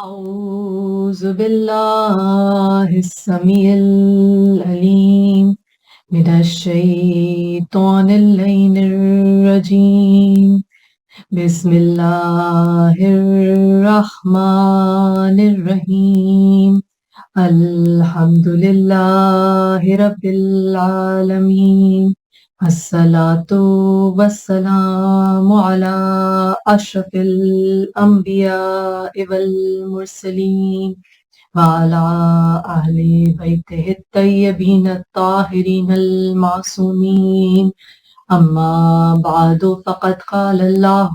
أعوذ بالله السميع العليم من الشيطان اللعين الرجيم بسم الله الرحمن الرحيم الحمد لله رب العالمين الصلاة والسلام على أشرف الأنبياء والمرسلين وعلى أهل بيته الطيبين الطاهرين المعصومين أما بعد فقد قال الله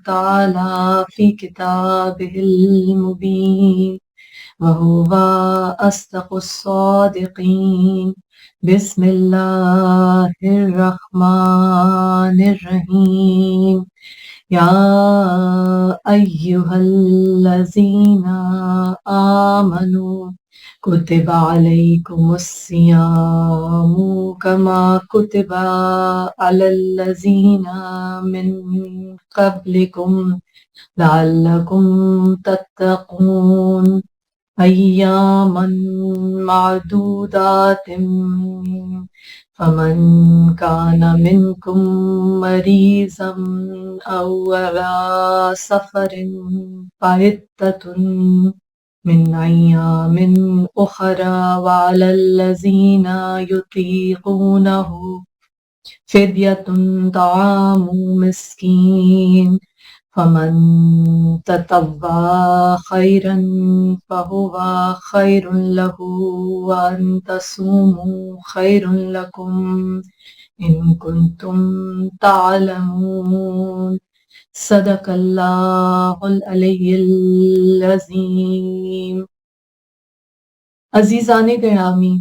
تعالى في كتابه المبين وهو أصدق الصادقين بسم الله الرحمن الرحيم يا أيها الذين آمنوا كتب عليكم الصيام كما كتب على الذين من قبلكم لعلكم تتقون أياما معدودات فمن كان منكم مريضا أو على سفر فعدة من أيام أخرى وعلى الذين يطيقونه فدية طعام مسكين فمن تطوع خيرا فهو خير له وأن تصوموا خير لكم إن كنتم تعلمون صدق اللہ العلی العظیم۔ عزیزان گرامی،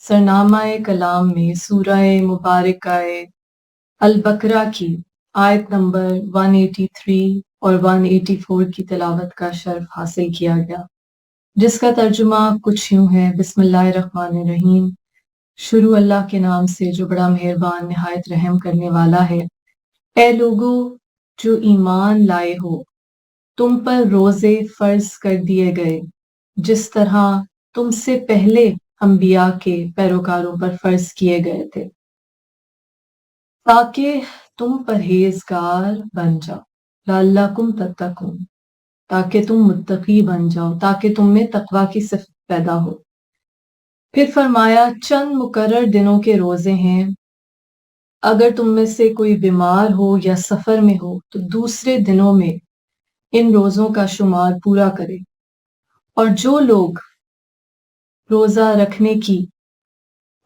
سرنامہ کلام میں سورہ مبارکہ البقرہ کی آیت نمبر 183 اور 184 کی تلاوت کا شرف حاصل کیا گیا، جس کا ترجمہ کچھ یوں ہے۔ بسم اللہ الرحمن الرحیم، شروع اللہ کے نام سے جو بڑا مہربان نہایت رحم کرنے والا ہے۔ اے لوگو جو ایمان لائے ہو، تم پر روزے فرض کر دیے گئے جس طرح تم سے پہلے انبیاء کے پیروکاروں پر فرض کیے گئے تھے، تاکہ تم پرہیزگار بن جاؤ، لعلکم تتقون، تاکہ تم متقی بن جاؤ، تاکہ تم میں تقوی کی صفت پیدا ہو۔ پھر فرمایا چند مقرر دنوں کے روزے ہیں، اگر تم میں سے کوئی بیمار ہو یا سفر میں ہو تو دوسرے دنوں میں ان روزوں کا شمار پورا کرے، اور جو لوگ روزہ رکھنے کی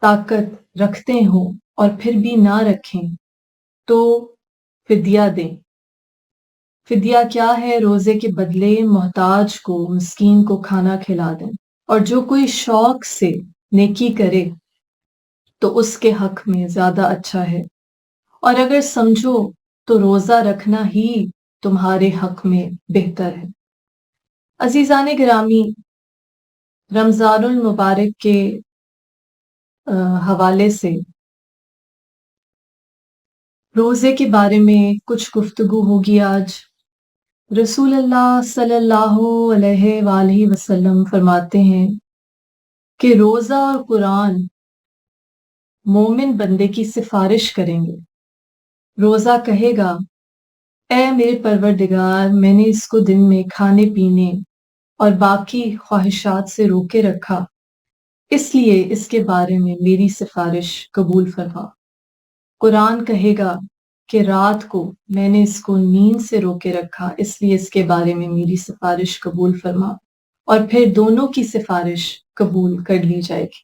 طاقت رکھتے ہوں اور پھر بھی نہ رکھیں تو فدیہ دیں۔ فدیہ کیا ہے؟ روزے کے بدلے محتاج کو، مسکین کو کھانا کھلا دیں، اور جو کوئی شوق سے نیکی کرے تو اس کے حق میں زیادہ اچھا ہے، اور اگر سمجھو تو روزہ رکھنا ہی تمہارے حق میں بہتر ہے۔ عزیزان گرامی، رمضان المبارک کے حوالے سے روزے کے بارے میں کچھ گفتگو ہوگی آج۔ رسول اللہ صلی اللہ علیہ وآلہ وسلم فرماتے ہیں کہ روزہ اور قرآن مومن بندے کی سفارش کریں گے۔ روزہ کہے گا اے میرے پروردگار، میں نے اس کو دن میں کھانے پینے اور باقی خواہشات سے روکے رکھا، اس لیے اس کے بارے میں میری سفارش قبول فرما۔ قرآن کہے گا کہ رات کو میں نے اس کو نیند سے روکے رکھا، اس لیے اس کے بارے میں میری سفارش قبول فرما، اور پھر دونوں کی سفارش قبول کر لی جائے گی۔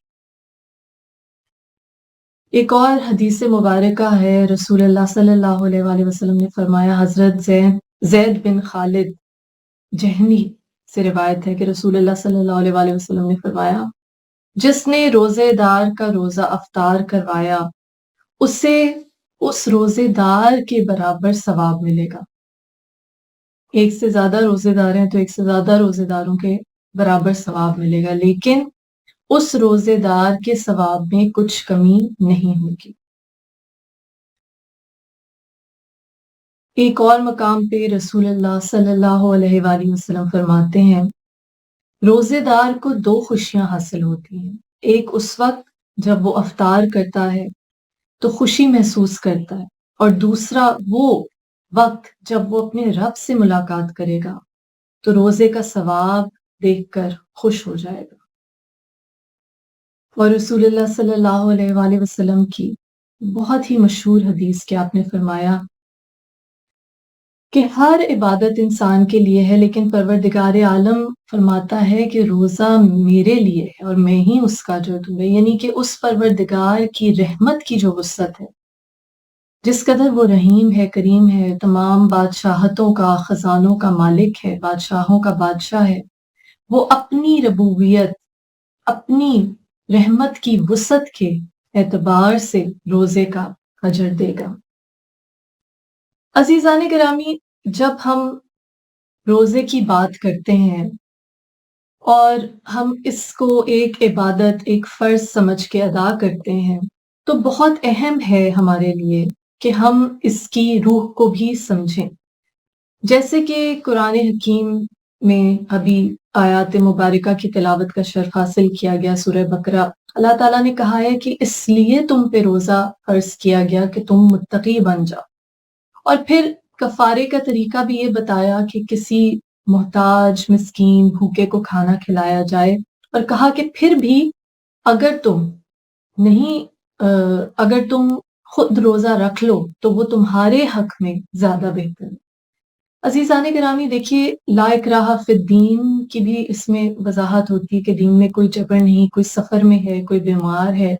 ایک اور حدیث مبارکہ ہے، رسول اللہ صلی اللہ علیہ وآلہ وسلم نے فرمایا، حضرت زید بن خالد جہنی سے روایت ہے کہ رسول اللہ صلی اللہ علیہ وآلہ وسلم نے فرمایا، جس نے روزے دار کا روزہ افطار کروایا اسے اس روزے دار کے برابر ثواب ملے گا۔ ایک سے زیادہ روزے دار ہیں تو ایک سے زیادہ روزے داروں کے برابر ثواب ملے گا، لیکن اس روزے دار کے ثواب میں کچھ کمی نہیں ہوگی۔ ایک اور مقام پہ رسول اللہ صلی اللہ علیہ وآلہ وسلم فرماتے ہیں روزے دار کو دو خوشیاں حاصل ہوتی ہیں، ایک اس وقت جب وہ افطار کرتا ہے تو خوشی محسوس کرتا ہے، اور دوسرا وہ وقت جب وہ اپنے رب سے ملاقات کرے گا تو روزے کا ثواب دیکھ کر خوش ہو جائے گا۔ اور رسول اللہ صلی اللہ علیہ وآلہ وسلم کی بہت ہی مشہور حدیث کہ آپ نے فرمایا کہ ہر عبادت انسان کے لیے ہے، لیکن پروردگار عالم فرماتا ہے کہ روزہ میرے لیے ہے اور میں ہی اس کا جو دوں، یعنی کہ اس پروردگار کی رحمت کی جو وسعت ہے، جس قدر وہ رحیم ہے، کریم ہے، تمام بادشاہتوں کا، خزانوں کا مالک ہے، بادشاہوں کا بادشاہ ہے، وہ اپنی ربوبیت، اپنی رحمت کی وسعت کے اعتبار سے روزے کا اجر دے گا۔ عزیزان گرامی، جب ہم روزے کی بات کرتے ہیں اور ہم اس کو ایک عبادت، ایک فرض سمجھ کے ادا کرتے ہیں، تو بہت اہم ہے ہمارے لیے کہ ہم اس کی روح کو بھی سمجھیں۔ جیسے کہ قرآن حکیم میں ابھی آیات مبارکہ کی تلاوت کا شرف حاصل کیا گیا، سورہ بقرہ، اللہ تعالیٰ نے کہا ہے کہ اس لیے تم پہ روزہ فرض کیا گیا کہ تم متقی بن جاؤ، اور پھر کفارے کا طریقہ بھی یہ بتایا کہ کسی محتاج، مسکین، بھوکے کو کھانا کھلایا جائے، اور کہا کہ پھر بھی اگر تم اگر تم خود روزہ رکھ لو تو وہ تمہارے حق میں زیادہ بہتر ہے۔ عزیزان گرامی، دیکھیے، لا اکراہ فی الدین کی بھی اس میں وضاحت ہوتی ہے کہ دین میں کوئی جبر نہیں، کوئی سفر میں ہے، کوئی بیمار ہے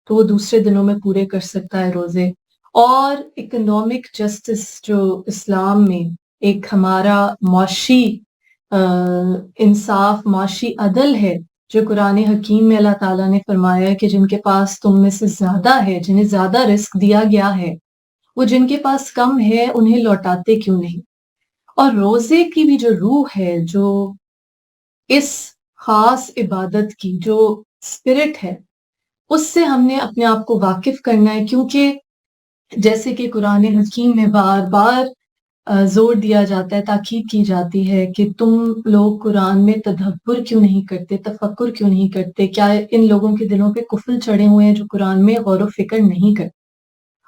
تو وہ دوسرے دنوں میں پورے کر سکتا ہے روزے۔ اور اکنامک جسٹس جو اسلام میں ایک ہمارا معاشی انصاف، معاشی عدل ہے، جو قرآن حکیم میں اللہ تعالیٰ نے فرمایا ہے کہ جن کے پاس تم میں سے زیادہ ہے، جنہیں زیادہ رزق دیا گیا ہے، وہ جن کے پاس کم ہے انہیں لوٹاتے کیوں نہیں۔ اور روزے کی بھی جو روح ہے، جو اس خاص عبادت کی جو اسپرٹ ہے، اس سے ہم نے اپنے آپ کو واقف کرنا ہے، کیونکہ جیسے کہ قرآن حکیم میں بار بار زور دیا جاتا ہے، تاکید کی جاتی ہے کہ تم لوگ قرآن میں تدبر کیوں نہیں کرتے، تفکر کیوں نہیں کرتے، کیا ان لوگوں کے دلوں پہ کفل چڑھے ہوئے ہیں جو قرآن میں غور و فکر نہیں کرتے۔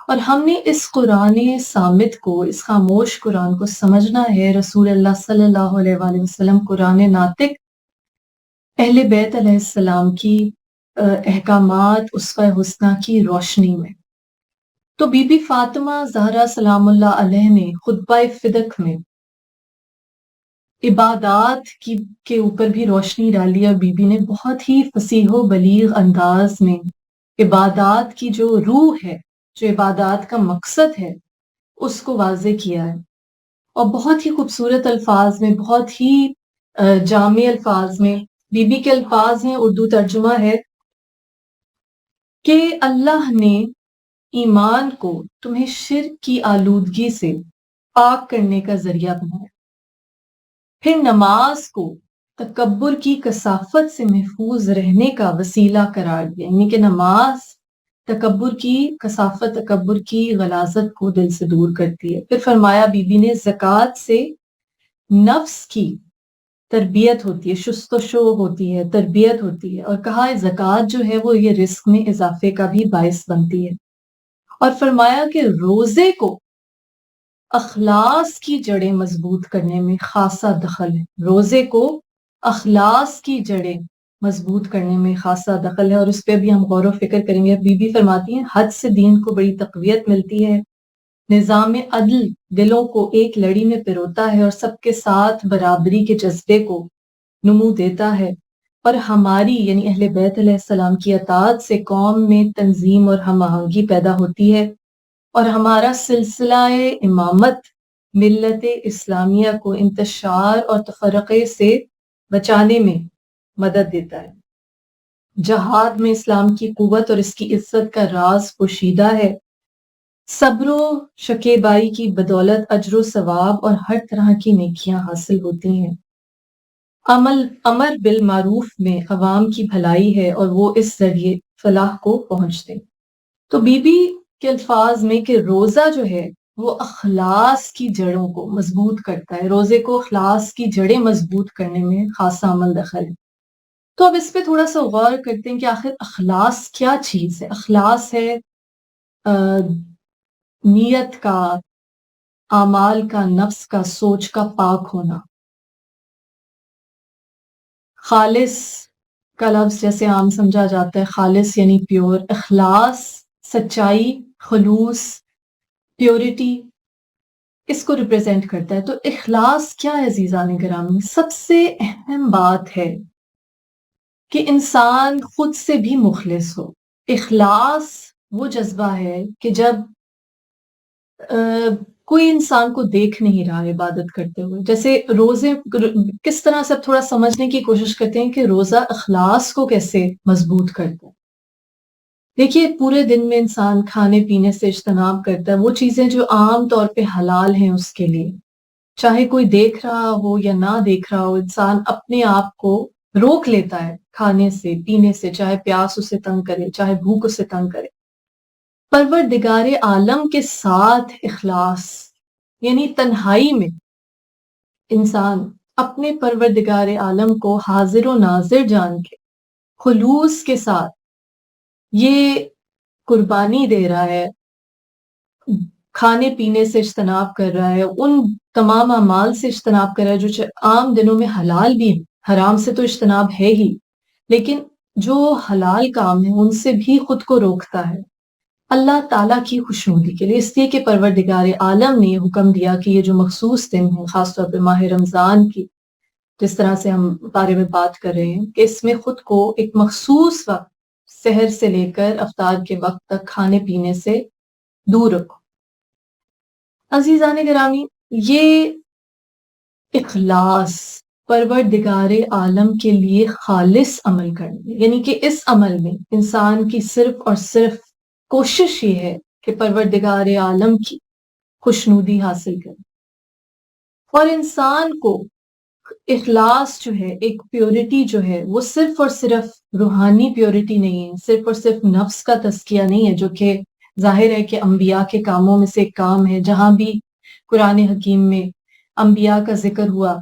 اور ہم نے اس قرآن صامت کو، اس خاموش قرآن کو سمجھنا ہے رسول اللہ صلی اللہ علیہ وآلہ وسلم قرآن ناطق اہل بیت علیہ السلام کی احکامات، اسوہ حسنہ کی روشنی میں۔ تو بی بی فاطمہ زہرا سلام اللہ علیہ نے خطبہ فدق میں عبادات کے اوپر بھی روشنی ڈالی، اور بی بی نے بہت ہی فصیح و بلیغ انداز میں عبادات کی جو روح ہے، جو عبادات کا مقصد ہے، اس کو واضح کیا ہے، اور بہت ہی خوبصورت الفاظ میں، بہت ہی جامع الفاظ میں۔ بی بی کے الفاظ ہیں، اردو ترجمہ ہے کہ اللہ نے ایمان کو تمہیں شرک کی آلودگی سے پاک کرنے کا ذریعہ بنایا، پھر نماز کو تکبر کی کثافت سے محفوظ رہنے کا وسیلہ قرار دیا، یعنی کہ نماز تکبر کی کثافت، تکبر کی غلاظت کو دل سے دور کرتی ہے۔ پھر فرمایا بی بی نے زکوٰۃ سے نفس کی تربیت ہوتی ہے، شست و شو ہوتی ہے، تربیت ہوتی ہے، اور کہا زکوٰۃ جو ہے وہ یہ رزق میں اضافے کا بھی باعث بنتی ہے۔ اور فرمایا کہ روزے کو اخلاص کی جڑیں مضبوط کرنے میں خاصا دخل ہے، روزے کو اخلاص کی جڑیں مضبوط کرنے میں خاصا دخل ہے، اور اس پہ بھی ہم غور و فکر کریں گے۔ بی بی فرماتی ہیں حج سے دین کو بڑی تقویت ملتی ہے، نظام عدل دلوں کو ایک لڑی میں پروتا ہے اور سب کے ساتھ برابری کے جذبے کو نمو دیتا ہے، اور ہماری یعنی اہل بیت علیہ السلام کی اطاعت سے قوم میں تنظیم اور ہم آہنگی پیدا ہوتی ہے، اور ہمارا سلسلہ امامت ملت اسلامیہ کو انتشار اور تفرقے سے بچانے میں مدد دیتا ہے۔ جہاد میں اسلام کی قوت اور اس کی عزت کا راز پوشیدہ ہے۔ صبر و شکیبائی کی بدولت اجر و ثواب اور ہر طرح کی نیکیاں حاصل ہوتی ہیں۔ امر بالمعروف میں عوام کی بھلائی ہے اور وہ اس ذریعے فلاح کو پہنچتے۔ تو بی بی کے الفاظ میں کہ روزہ جو ہے وہ اخلاص کی جڑوں کو مضبوط کرتا ہے. روزے کو اخلاص کی جڑیں مضبوط کرنے میں خاصا عمل دخل ہے. تو اب اس پہ تھوڑا سا غور کرتے ہیں کہ آخر اخلاص کیا چیز ہے. اخلاص ہے نیت کا، اعمال کا، نفس کا، سوچ کا پاک ہونا. خالص کا لفظ جیسے عام سمجھا جاتا ہے، خالص یعنی پیور. اخلاص سچائی، خلوص، پیورٹی، اس کو ریپرزینٹ کرتا ہے. تو اخلاص کیا ہے عزیزان گرامی؟ سب سے اہم بات ہے کہ انسان خود سے بھی مخلص ہو. اخلاص وہ جذبہ ہے کہ جب کوئی انسان کو دیکھ نہیں رہا عبادت کرتے ہوئے. جیسے روزے کس طرح سے تھوڑا سمجھنے کی کوشش کرتے ہیں کہ روزہ اخلاص کو کیسے مضبوط کرتا ہے. دیکھیے پورے دن میں انسان کھانے پینے سے اجتناب کرتا ہے، وہ چیزیں جو عام طور پہ حلال ہیں اس کے لیے، چاہے کوئی دیکھ رہا ہو یا نہ دیکھ رہا ہو، انسان اپنے آپ کو روک لیتا ہے کھانے سے پینے سے، چاہے پیاس اسے تنگ کرے، چاہے بھوک اسے تنگ کرے. پروردگار عالم کے ساتھ اخلاص یعنی تنہائی میں انسان اپنے پروردگار عالم کو حاضر و ناظر جان کے خلوص کے ساتھ یہ قربانی دے رہا ہے، کھانے پینے سے اجتناب کر رہا ہے، ان تمام اعمال سے اجتناب کر رہا ہے جو عام دنوں میں حلال بھی ہیں. حرام سے تو اجتناب ہے ہی، لیکن جو حلال کام ہیں ان سے بھی خود کو روکتا ہے اللہ تعالیٰ کی خوشنودی کے لیے. اس لیے کہ پروردگار عالم نے یہ حکم دیا کہ یہ جو مخصوص دن ہے، خاص طور پہ ماہ رمضان کی جس طرح سے ہم بارے میں بات کر رہے ہیں، کہ اس میں خود کو ایک مخصوص وقت سحر سے لے کر افطار کے وقت تک کھانے پینے سے دور رکھو. عزیزان گرامی، یہ اخلاص پروردگار عالم کے لیے خالص عمل کرنا، یعنی کہ اس عمل میں انسان کی صرف اور صرف کوشش یہ ہے کہ پروردگار عالم کی خوشنودی حاصل کرے. اور انسان کو اخلاص جو ہے، ایک پیورٹی جو ہے، وہ صرف اور صرف روحانی پیورٹی نہیں ہے، صرف اور صرف نفس کا تزکیہ نہیں ہے، جو کہ ظاہر ہے کہ انبیاء کے کاموں میں سے ایک کام ہے. جہاں بھی قرآن حکیم میں انبیاء کا ذکر ہوا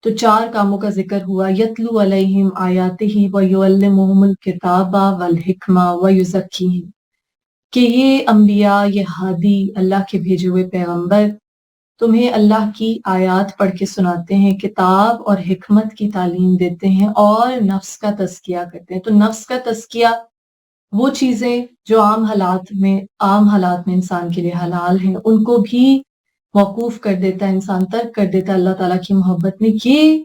تو 4 کاموں کا ذکر ہوا: یتلو علیہم آیاتہ ویعلمہم الکتاب والحکمہ ویزکیہم، کہ یہ انبیاء، یہ ہادی، اللہ کے بھیجے ہوئے پیغمبر تمہیں اللہ کی آیات پڑھ کے سناتے ہیں، کتاب اور حکمت کی تعلیم دیتے ہیں، اور نفس کا تزکیہ کرتے ہیں. تو نفس کا تزکیہ وہ چیزیں جو عام حالات میں انسان کے لیے حلال ہیں ان کو بھی موقوف کر دیتا ہے، انسان ترک کر دیتا ہے اللہ تعالیٰ کی محبت میں. یہ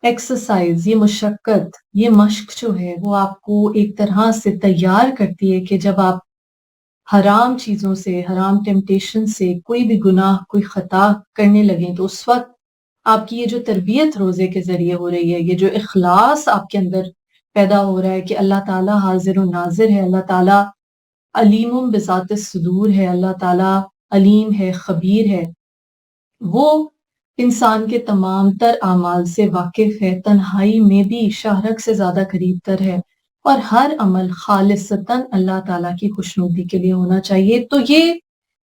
ایکسرسائز، یہ مشقت، یہ مشق جو ہے وہ آپ کو ایک طرح سے تیار کرتی ہے کہ جب آپ حرام چیزوں سے، حرام ٹیمپٹیشن سے کوئی بھی گناہ، کوئی خطا کرنے لگیں تو اس وقت آپ کی یہ جو تربیت روزے کے ذریعے ہو رہی ہے، یہ جو اخلاص آپ کے اندر پیدا ہو رہا ہے کہ اللہ تعالیٰ حاضر و ناظر ہے، اللہ تعالیٰ علیم بذات الصدور ہے، اللہ تعالیٰ علیم ہے، خبیر ہے، وہ انسان کے تمام تر اعمال سے واقف ہے، تنہائی میں بھی شاہرگ سے زیادہ قریب تر ہے، اور ہر عمل خالصتاً اللہ تعالیٰ کی خوشنودی کے لیے ہونا چاہیے. تو یہ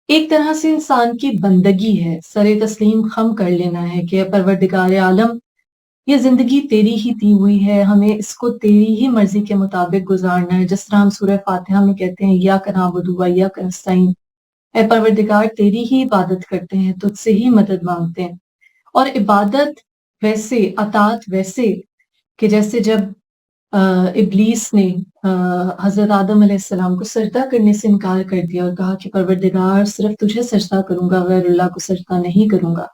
ایک طرح سے انسان کی بندگی ہے، سر تسلیم خم کر لینا ہے کہ پروردگار عالم یہ زندگی تیری ہی دی ہوئی ہے، ہمیں اس کو تیری ہی مرضی کے مطابق گزارنا ہے. جس طرح ہم سورہ فاتحہ میں کہتے ہیں ایاک نعبد و ایاک نستعین، اے پروردگار تیری ہی عبادت کرتے ہیں، تجھ سے ہی مدد مانگتے ہیں. اور عبادت ویسے، اطاعت ویسے کہ جیسے جب ابلیس نے حضرت آدم علیہ السلام کو سجدہ کرنے سے انکار کر دیا اور کہا کہ پروردگار صرف تجھے سجدہ کروں گا، غیر اللہ کو سجدہ نہیں کروں گا.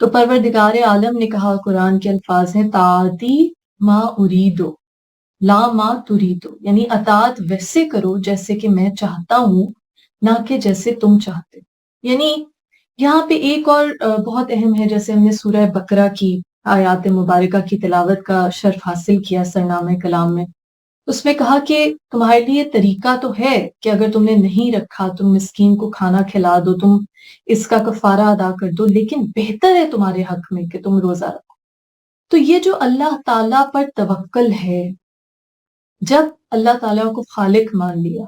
تو پروردگار عالم نے کہا، قرآن کے الفاظ ہیں طاعتی ما اریدو لا ما تریدو، یعنی اطاعت ویسے کرو جیسے کہ میں چاہتا ہوں، نہ کہ جیسے تم چاہتے. یعنی یہاں پہ ایک اور بہت اہم ہے، جیسے ہم نے سورہ بقرہ کی آیات مبارکہ کی تلاوت کا شرف حاصل کیا سرنامہ کلام میں، اس میں کہا کہ تمہارے لیے طریقہ تو ہے کہ اگر تم نے نہیں رکھا، تم مسکین کو کھانا کھلا دو، تم اس کا کفارہ ادا کر دو، لیکن بہتر ہے تمہارے حق میں کہ تم روزہ رکھو. تو یہ جو اللہ تعالیٰ پر توکل ہے، جب اللہ تعالیٰ کو خالق مان لیا،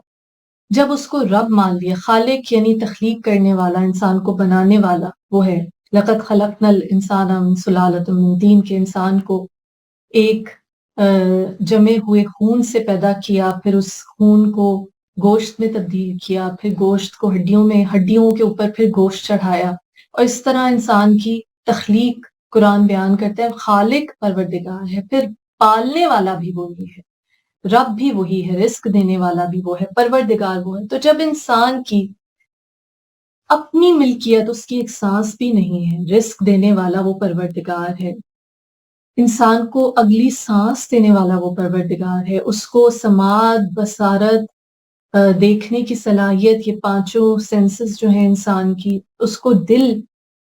جب اس کو رب مان لیا، خالق یعنی تخلیق کرنے والا، انسان کو بنانے والا وہ ہے، لقد خلقنا الانسان من سلالۃ من طین، کے انسان کو ایک جمے ہوئے خون سے پیدا کیا، پھر اس خون کو گوشت میں تبدیل کیا، پھر گوشت کو ہڈیوں کے اوپر پھر گوشت چڑھایا، اور اس طرح انسان کی تخلیق قرآن بیان کرتا ہے۔ خالق پروردگار ہے، پھر پالنے والا بھی وہی ہے، رب بھی وہی ہے، رزق دینے والا بھی وہ ہے، پروردگار وہ ہے۔ تو جب انسان کی اپنی ملکیت، اس کی ایک سانس بھی نہیں ہے، رزق دینے والا وہ پروردگار ہے، انسان کو اگلی سانس دینے والا وہ پروردگار ہے، اس کو سماعت، بصارت، دیکھنے کی صلاحیت، یہ پانچوں سینسز جو ہیں انسان کی، اس کو دل،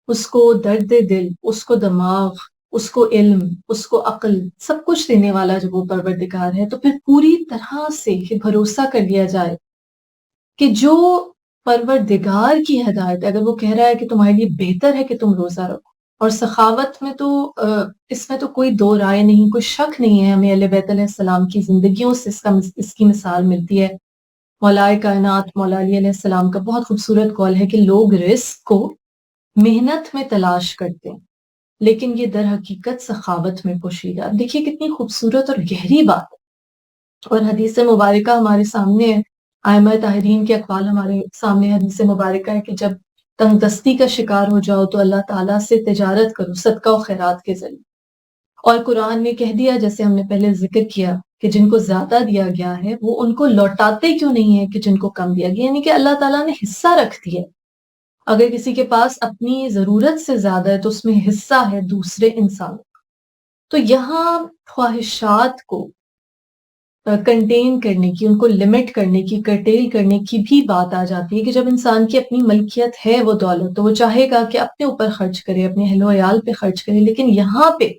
اس کو درد دل، اس کو دماغ، اس کو علم، اس کو عقل، سب کچھ دینے والا جو وہ پروردگار ہے، تو پھر پوری طرح سے یہ بھروسہ کر لیا جائے کہ جو پروردگار کی ہدایت، اگر وہ کہہ رہا ہے کہ تمہارے لیے بہتر ہے کہ تم روزہ رکھو، اور سخاوت میں تو اس میں تو کوئی دو رائے نہیں، کوئی شک نہیں ہے، ہمیں اہل بیت علیہ السلام کی زندگیوں سے اس کی مثال ملتی ہے۔ مولائے کائنات مولا علی علیہ السلام کا بہت خوبصورت قول ہے کہ لوگ رزق کو محنت میں تلاش کرتے ہیں، لیکن یہ در حقیقت سخاوت میں پوشیدہ۔ دیکھیے کتنی خوبصورت اور گہری بات ہے، اور حدیث مبارکہ ہمارے سامنے ہے، ائمہ طاہرین کے اقوال ہمارے سامنے حدیث مبارکہ ہے کہ جب تنگ دستی کا شکار ہو جاؤ تو اللہ تعالیٰ سے تجارت کرو صدقہ و خیرات کے ذریعے، اور قرآن نے کہہ دیا، جیسے ہم نے پہلے ذکر کیا، کہ جن کو زیادہ دیا گیا ہے وہ ان کو لوٹاتے کیوں نہیں ہے کہ جن کو کم دیا گیا، یعنی کہ اللہ تعالیٰ نے حصہ رکھ دیا۔ اگر کسی کے پاس اپنی ضرورت سے زیادہ ہے تو اس میں حصہ ہے دوسرے انسان کا۔ تو یہاں خواہشات کو کنٹین کرنے کی، ان کو لمٹ کرنے کی، کرٹیل کرنے کی بھی بات آ جاتی ہے کہ جب انسان کی اپنی ملکیت ہے وہ دولت، تو وہ چاہے گا کہ اپنے اوپر خرچ کرے، اپنے اہل و عیال پہ خرچ کرے، لیکن یہاں پہ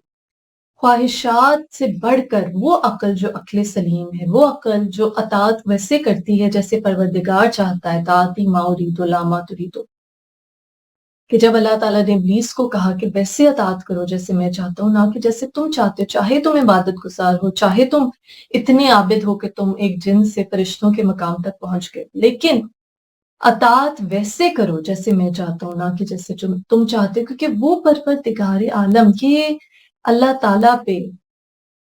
خواہشات سے بڑھ کر وہ عقل جو عقل سلیم ہے، وہ عقل جو اطاعت ویسے کرتی ہے جیسے پروردگار چاہتا ہے، اطاعتی ما ارید لا ما ترید، کہ جب اللہ تعالیٰ نے ابلیس کو کہا کہ ویسے اطاعت کرو جیسے میں چاہتا ہوں، نہ کہ جیسے تم چاہتے ہو، چاہے تم عبادت گزار ہو، چاہے تم اتنے عابد ہو کہ تم ایک جن سے فرشتوں کے مقام تک پہنچ گئے، لیکن اطاعت ویسے کرو جیسے میں چاہتا ہوں، نہ کہ جیسے تم چاہتے ہو، کیونکہ وہ پروردگار عالم کے اللہ تعالیٰ پہ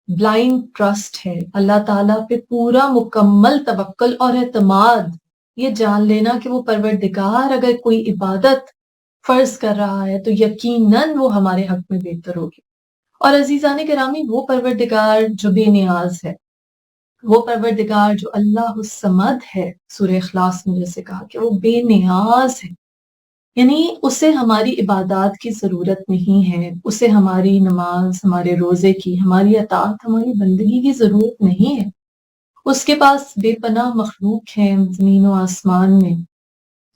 بلائنڈ ٹرسٹ ہے، اللہ تعالیٰ پہ پورا مکمل توکل اور اعتماد، یہ جان لینا کہ وہ پروردگار اگر کوئی عبادت فرض کر رہا ہے تو یقیناً وہ ہمارے حق میں بہتر ہوگی۔ اور عزیزان گرامی، وہ پروردگار جو بے نیاز ہے، وہ پروردگار جو اللہ الصمد ہے، سورہ اخلاص میں جیسے کہا کہ وہ بے نیاز ہے، یعنی اسے ہماری عبادات کی ضرورت نہیں ہے، اسے ہماری نماز، ہمارے روزے کی، ہماری اطاعت، ہماری بندگی کی ضرورت نہیں ہے۔ اس کے پاس بے پناہ مخلوق ہیں زمین و آسمان میں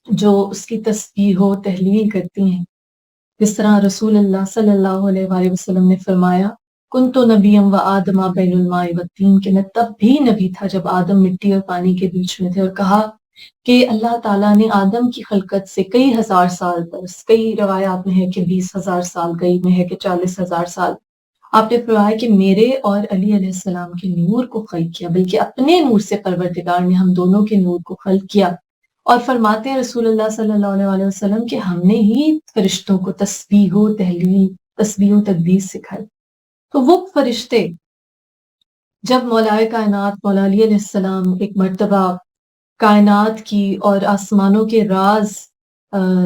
جو اس کی تسبیح و تحلیل کرتی ہیں، جس طرح رسول اللہ صلی اللہ علیہ وآلہ وسلم نے فرمایا، کنت نبیم و آدم بین الماء والطین، کہ میں تب بھی نبی تھا جب آدم مٹی اور پانی کے بیچ میں تھے، اور کہا کہ اللہ تعالیٰ نے آدم کی خلقت سے کئی ہزار سال پس، کئی روایات میں ہے کہ 20,000 سال، کئی میں ہے کہ 40,000 سال، آپ نے فرمایا کہ میرے اور علی علیہ السلام کے نور کو خلق کیا، بلکہ اپنے نور سے پروردگار نے ہم دونوں کے نور کو خلق کیا، اور فرماتے ہیں رسول اللہ صلی اللہ علیہ وآلہ وسلم کہ ہم نے ہی فرشتوں کو تسبیح و تحلیل، تسبیح و تقدیس سکھائی۔ تو وہ فرشتے جب مولائے کائنات مولا علی علیہ السلام ایک مرتبہ کائنات کی اور آسمانوں کے راز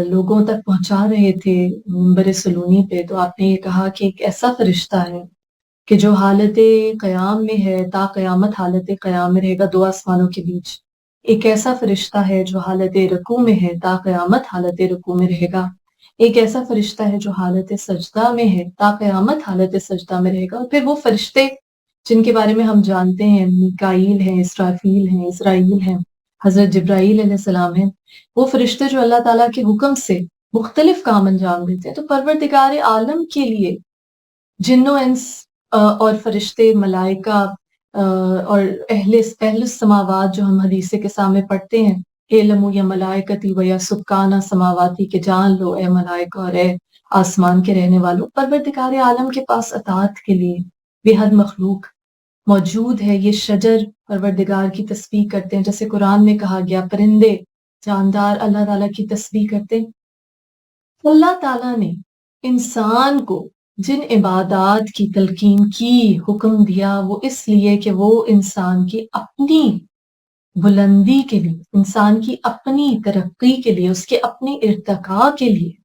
لوگوں تک پہنچا رہے تھے منبر سلونی پہ، تو آپ نے یہ کہا کہ ایک ایسا فرشتہ ہے کہ جو حالت قیام میں ہے، تا قیامت حالت قیام میں رہے گا دو آسمانوں کے بیچ، ایک ایسا فرشتہ ہے جو حالت رکوع میں ہے، تا قیامت حالت رکوع میں رہے گا، ایک ایسا فرشتہ ہے جو حالت سجدہ میں ہے، تا قیامت حالت سجدہ میں رہے گا۔ اور پھر وہ فرشتے جن کے بارے میں ہم جانتے ہیں، میکائیل ہیں، اسرافیل ہیں، اسرائیل ہیں، حضرت جبرائیل علیہ السلام ہیں، وہ فرشتے جو اللہ تعالیٰ کے حکم سے مختلف کام انجام دیتے ہیں۔ تو پروردگار عالم کے لیے جن و انس اور فرشتے، ملائکہ اور اہل السماوات جو ہم حدیث کے سامنے پڑھتے ہیں، علم یا ملائکتی و یا سکانہ سماواتی، کہ جان لو اے ملائکہ اور اے آسمان کے رہنے والوں، پروردگار عالم کے پاس اطاعت کے لیے بے حد مخلوق موجود ہے، یہ شجر پروردگار کی تسبیح کرتے ہیں، جیسے قرآن میں کہا گیا پرندے جاندار اللہ تعالیٰ کی تسبیح کرتے ہیں۔ اللہ تعالیٰ نے انسان کو جن عبادات کی تلقین کی، حکم دیا، وہ اس لیے کہ وہ انسان کی اپنی بلندی کے لیے، انسان کی اپنی ترقی کے لیے، اس کے اپنے ارتقاء کے لیے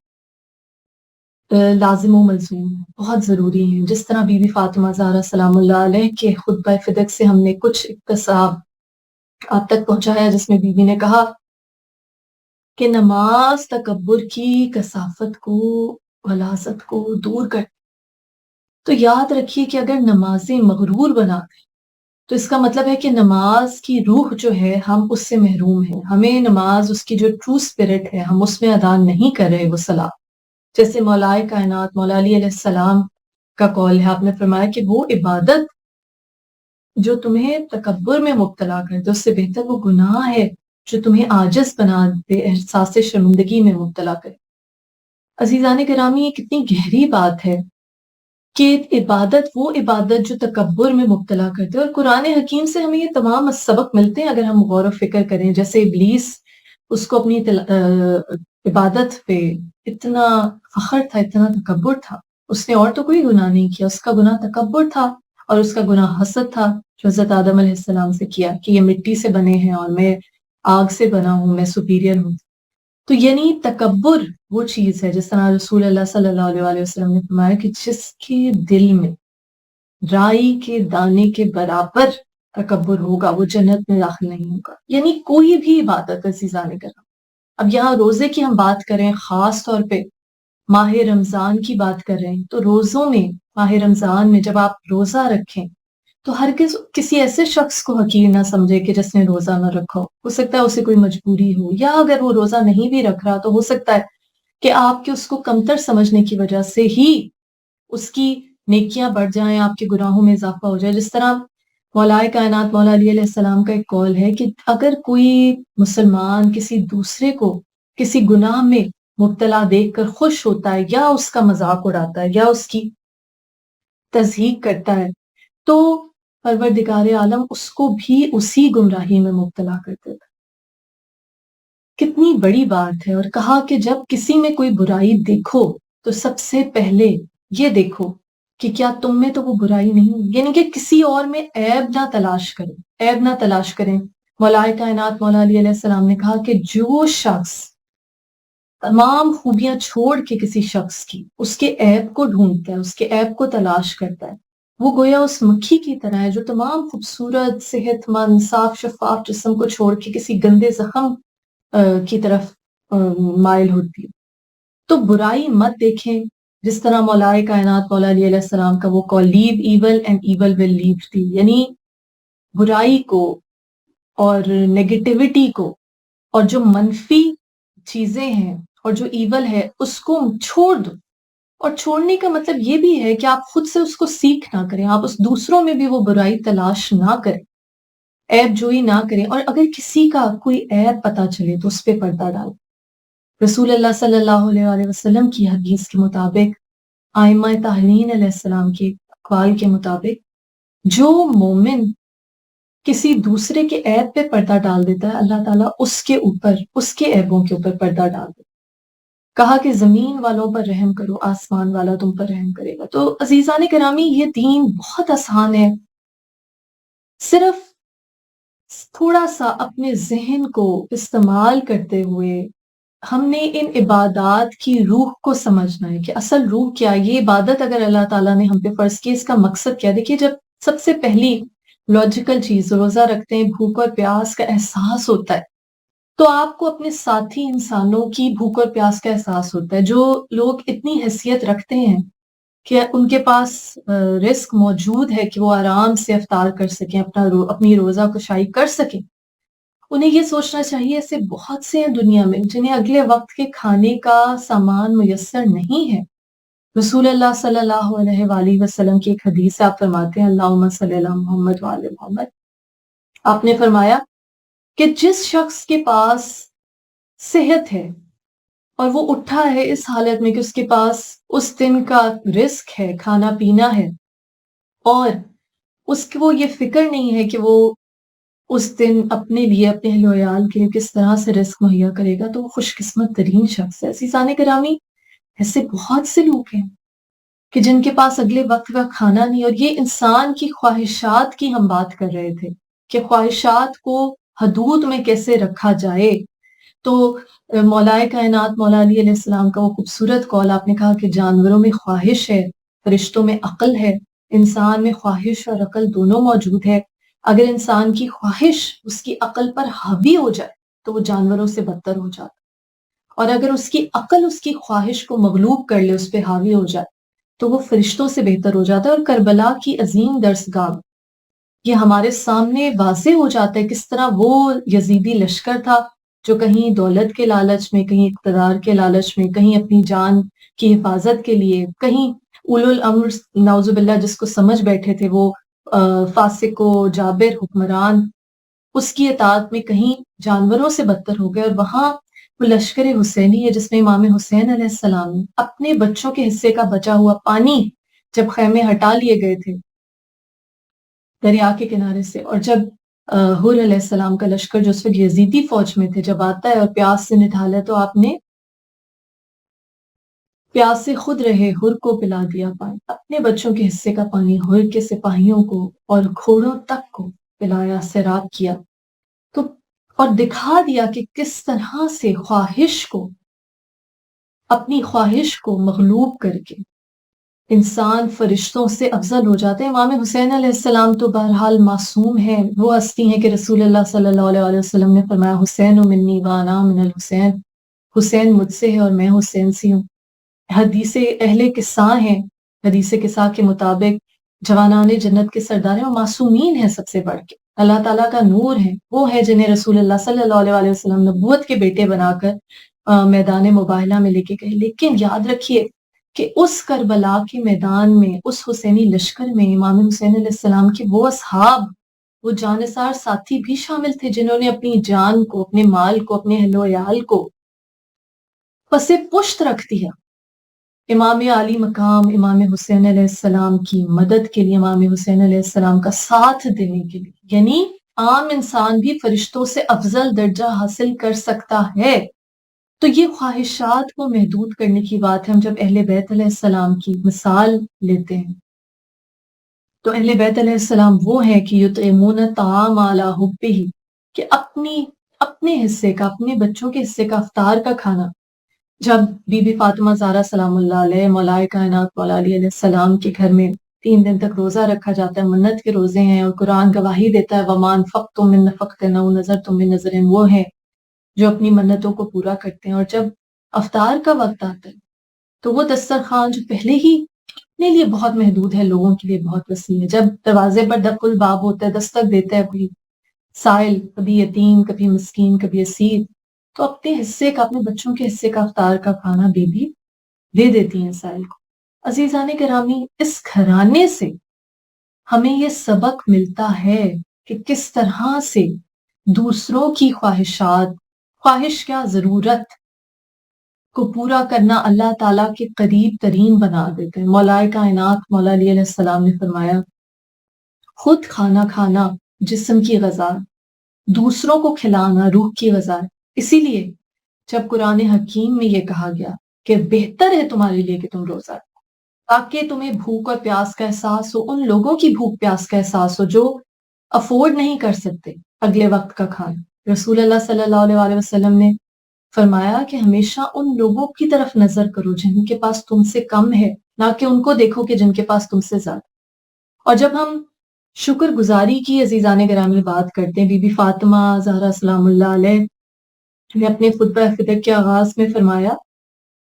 لازم و ملزوم ہیں، بہت ضروری ہیں۔ جس طرح بی بی فاطمہ زہرا سلام اللہ علیہ کے خطبہ فدق سے ہم نے کچھ اقتصاب آپ تک پہنچایا، جس میں بی بی نے کہا کہ نماز تکبر کی کثافت کو، غلاظت کو دور کر۔ تو یاد رکھیے کہ اگر نمازیں مغرور بنا دیں تو اس کا مطلب ہے کہ نماز کی روح جو ہے ہم اس سے محروم ہیں، ہمیں نماز اس کی جو ٹرو اسپرٹ ہے ہم اس میں ادا نہیں کر رہے وہ صلاح۔ جیسے مولائے کائنات مولا علی علیہ السلام کا قول ہے، آپ نے فرمایا کہ وہ عبادت جو تمہیں تکبر میں مبتلا کر دے اس سے بہتر وہ گناہ ہے جو تمہیں عاجز بنا دے، احساس شرمندگی میں مبتلا کرے۔ عزیزان گرامی، یہ کتنی گہری بات ہے کہ عبادت وہ عبادت جو تکبر میں مبتلا کرتے، اور قرآن حکیم سے ہمیں یہ تمام سبق ملتے ہیں اگر ہم غور و فکر کریں۔ جیسے ابلیس، اس کو اپنی عبادت پہ اتنا فخر تھا، اتنا تکبر تھا، اس نے اور تو کوئی گناہ نہیں کیا، اس کا گناہ تکبر تھا، اور اس کا گناہ حسد تھا جو حضرت آدم علیہ السلام سے کیا کہ یہ مٹی سے بنے ہیں اور میں آگ سے بنا ہوں، میں سپیریئر ہوں۔ تو یعنی تکبر وہ چیز ہے، جس طرح رسول اللہ صلی اللہ علیہ وسلم نے فرمایا کہ جس کے دل میں رائی کے دانے کے برابر تکبر ہوگا وہ جنت میں داخل نہیں ہوگا۔ یعنی کوئی بھی عبادت عزیزان کرام، اب یہاں روزے کی ہم بات کریں، خاص طور پہ ماہ رمضان کی بات کر رہے ہیں، تو روزوں میں، ماہ رمضان میں جب آپ روزہ رکھیں تو ہر کسی ایسے شخص کو حقیر نہ سمجھے کہ جس نے روزہ نہ رکھا ہو سکتا ہے اسے کوئی مجبوری ہو، یا اگر وہ روزہ نہیں بھی رکھ رہا تو ہو سکتا ہے کہ آپ کے اس کو کمتر سمجھنے کی وجہ سے ہی اس کی نیکیاں بڑھ جائیں، آپ کے گناہوں میں اضافہ ہو جائے۔ جس طرح مولائے کائنات مولا علی علیہ السلام کا ایک قول ہے کہ اگر کوئی مسلمان کسی دوسرے کو کسی گناہ میں مبتلا دیکھ کر خوش ہوتا ہے، یا اس کا مذاق اڑاتا ہے، یا اس کی تضحیق کرتا ہے، تو پروردگار عالم اس کو بھی اسی گمراہی میں مبتلا کرتے تھے۔ کتنی بڑی بات ہے۔ اور کہا کہ جب کسی میں کوئی برائی دیکھو تو سب سے پہلے یہ دیکھو کہ کیا تم میں تو وہ برائی نہیں، یعنی کہ کسی اور میں عیب نہ تلاش کریں، عیب نہ تلاش کریں۔ مولائے کائنات مولا علی علیہ السلام نے کہا کہ جو شخص تمام خوبیاں چھوڑ کے کسی شخص کی اس کے عیب کو ڈھونڈتا ہے، اس کے عیب کو تلاش کرتا ہے، وہ گویا اس مکھی کی طرح ہے جو تمام خوبصورت، صحت مند، صاف شفاف جسم کو چھوڑ کے کسی گندے زخم کی طرف مائل ہوتی ہے۔ تو برائی مت دیکھیں، جس طرح مولائے کائنات مولا علی علیہ السلام کا وہ قول، لیو ایول اینڈ ایول ول لیو تھی، یعنی برائی کو اور نیگیٹیوٹی کو اور جو منفی چیزیں ہیں اور جو ایول ہے اس کو چھوڑ دو۔ اور چھوڑنے کا مطلب یہ بھی ہے کہ آپ خود سے اس کو سیکھ نہ کریں، آپ اس دوسروں میں بھی وہ برائی تلاش نہ کریں، عیب جوئی نہ کریں، اور اگر کسی کا کوئی عیب پتہ چلے تو اس پہ پردہ ڈالیں۔ رسول اللہ صلی اللہ علیہ وسلم کی حدیث کے مطابق، ائمہ طاہرین علیہ السلام کے اقوال کے مطابق، جو مومن کسی دوسرے کے عیب پہ پردہ ڈال دیتا ہے اللہ تعالیٰ اس کے اوپر، اس کے عیبوں کے اوپر پردہ ڈال دیتا ہے۔ کہا کہ زمین والوں پر رحم کرو، آسمان والا تم پر رحم کرے گا۔ تو عزیزان کرامی، یہ دین بہت آسان ہے، صرف تھوڑا سا اپنے ذہن کو استعمال کرتے ہوئے ہم نے ان عبادات کی روح کو سمجھنا ہے کہ اصل روح کیا ہے۔ یہ عبادت اگر اللہ تعالیٰ نے ہم پہ فرض کی، اس کا مقصد کیا؟ دیکھیے، جب سب سے پہلی لاجیکل چیز روزہ رکھتے ہیں، بھوک اور پیاس کا احساس ہوتا ہے، تو آپ کو اپنے ساتھی انسانوں کی بھوک اور پیاس کا احساس ہوتا ہے، جو لوگ اتنی حیثیت رکھتے ہیں کہ ان کے پاس رزق موجود ہے کہ وہ آرام سے افطار کر سکیں، اپنی روزہ کشائی کر سکیں۔ انہیں یہ سوچنا چاہیے ایسے بہت سے ہیں دنیا میں جنہیں اگلے وقت کے کھانے کا سامان میسر نہیں ہے۔ رسول اللہ صلی اللہ علیہ وآلہ وسلم کی ایک حدیث آپ فرماتے ہیں، اللہم صلی علی محمد وآل محمد، آپ نے فرمایا کہ جس شخص کے پاس صحت ہے اور وہ اٹھا ہے اس حالت میں کہ اس کے پاس اس دن کا رزق ہے، کھانا پینا ہے، اور اس کو یہ فکر نہیں ہے کہ وہ اس دن اپنے لیے اپنے اہل و عیال کے لیے کس طرح سے رزق مہیا کرے گا، تو وہ خوش قسمت ترین شخص ہے۔ عزیزان گرامی، ایسے بہت سے لوگ ہیں کہ جن کے پاس اگلے وقت کا کھانا نہیں، اور یہ انسان کی خواہشات کی ہم بات کر رہے تھے کہ خواہشات کو حدود میں کیسے رکھا جائے۔ تو مولائے کائنات مولا علی علیہ السلام کا وہ خوبصورت قول آپ نے کہا کہ جانوروں میں خواہش ہے، فرشتوں میں عقل ہے، انسان میں خواہش اور عقل دونوں موجود ہے۔ اگر انسان کی خواہش اس کی عقل پر حاوی ہو جائے تو وہ جانوروں سے بدتر ہو جاتا، اور اگر اس کی عقل اس کی خواہش کو مغلوب کر لے، اس پہ حاوی ہو جائے، تو وہ فرشتوں سے بہتر ہو جاتا ہے۔ اور کربلا کی عظیم درسگاہ یہ ہمارے سامنے واضح ہو جاتا ہے کس طرح وہ یزیدی لشکر تھا جو کہیں دولت کے لالچ میں، کہیں اقتدار کے لالچ میں، کہیں اپنی جان کی حفاظت کے لیے، کہیں اولو الامر نعوذ باللہ جس کو سمجھ بیٹھے تھے وہ فاسق و جابر حکمران، اس کی اطاعت میں کہیں جانوروں سے بدتر ہو گئے۔ اور وہاں وہ لشکر حسینی ہے جس میں امام حسین علیہ السلام نے اپنے بچوں کے حصے کا بچا ہوا پانی، جب خیمے ہٹا لیے گئے تھے دریا کے کنارے سے، اور جب حر علیہ السلام کا لشکر جو اس وقت یزیدی فوج میں تھے جب آتا ہے اور پیاس سے نٹھالا ہے، تو آپ نے پیاس سے خود رہے حر کو پلا دیا پانی، اپنے بچوں کے حصے کا پانی حر کے سپاہیوں کو اور گھوڑوں تک کو پلایا، سیراب کیا، تو اور دکھا دیا کہ کس طرح سے اپنی خواہش کو مغلوب کر کے انسان فرشتوں سے افضل ہو جاتے ہیں۔ امام حسین علیہ السلام تو بہرحال معصوم ہیں، وہ ہستی ہیں کہ رسول اللہ صلی اللہ علیہ وسلم نے فرمایا حسین منی وانا من الحسین، حسین مجھ سے ہے اور میں حسین سے ہوں۔ حدیث اہل قصہ ہیں، حدیث قصہ کے مطابق جوانان جنت کے سردار ہیں، وہ معصومین ہیں سب سے بڑھ کے، اللہ تعالیٰ کا نور ہے، وہ ہے جنہیں رسول اللہ صلی اللہ علیہ وسلم نبوت کے بیٹے بنا کر میدان مباہلہ میں لے کے گئے۔ لیکن یاد رکھیے کہ اس کربلا کے میدان میں، اس حسینی لشکر میں امام حسین علیہ السلام کے وہ اصحاب، وہ جانثار ساتھی بھی شامل تھے جنہوں نے اپنی جان کو، اپنے مال کو، اپنے اہل و عیال کو پس پشت رکھ دیا امام علی مقام امام حسین علیہ السلام کی مدد کے لیے، امام حسین علیہ السلام کا ساتھ دینے کے لیے۔ یعنی عام انسان بھی فرشتوں سے افضل درجہ حاصل کر سکتا ہے۔ تو یہ خواہشات کو محدود کرنے کی بات ہے۔ ہم جب اہل بیت علیہ السلام کی مثال لیتے ہیں تو اہل بیت علیہ السلام وہ ہیں کہ یطعمون الطعام علی حبہ، کہ اپنے حصے کا، اپنے بچوں کے حصے کا افطار کا کھانا جب بی بی فاطمہ زہرا سلام اللہ علیہ، مولائے کائنات مولا علی علیہ السلام کے گھر میں 3 دن تک روزہ رکھا جاتا ہے، منت کے روزے ہیں، اور قرآن گواہی دیتا ہے وَمَا أَنفَقْتُم مِّن نَفَقَةٍ أَوْ نَذَرْتُم مِّن نَذْرٍ، وہ ہیں جو اپنی منتوں کو پورا کرتے ہیں۔ اور جب افطار کا وقت آتا ہے تو وہ دسترخوان جو پہلے ہی اپنے لیے بہت محدود ہے، لوگوں کے لیے بہت وسیع ہے، جب دروازے پر دق الباب ہوتا ہے، دستک دیتا ہے کوئی سائل، کبھی یتیم، کبھی مسکین، کبھی اسیر، تو اپنے حصے کا، اپنے بچوں کے حصے کا افطار کا کھانا بی بی دے دیتی ہیں سائل کو۔ عزیزان گرامی، اس گھرانے سے ہمیں یہ سبق ملتا ہے کہ کس طرح سے دوسروں کی خواہش کیا ضرورت کو پورا کرنا اللہ تعالیٰ کے قریب ترین بنا دیتے ہیں۔ مولائے کائنات مولا علی علیہ السلام نے فرمایا خود کھانا کھانا جسم کی غذا، دوسروں کو کھلانا روح کی غذا ہے۔ اسی لیے جب قرآن حکیم میں یہ کہا گیا کہ بہتر ہے تمہارے لیے کہ تم روزہ رکھو تاکہ تمہیں بھوک اور پیاس کا احساس ہو، ان لوگوں کی بھوک پیاس کا احساس ہو جو افورڈ نہیں کر سکتے اگلے وقت کا کھانا۔ رسول اللہ صلی اللہ علیہ وسلم نے فرمایا کہ ہمیشہ ان لوگوں کی طرف نظر کرو جن کے پاس تم سے کم ہے، نہ کہ ان کو دیکھو کہ جن کے پاس تم سے زیادہ۔ اور جب ہم شکر گزاری کی عزیزان گرامی بات کرتے ہیں، بی بی فاطمہ زہرا سلام اللہ علیہ نے اپنے خطبہ فطر کے آغاز میں فرمایا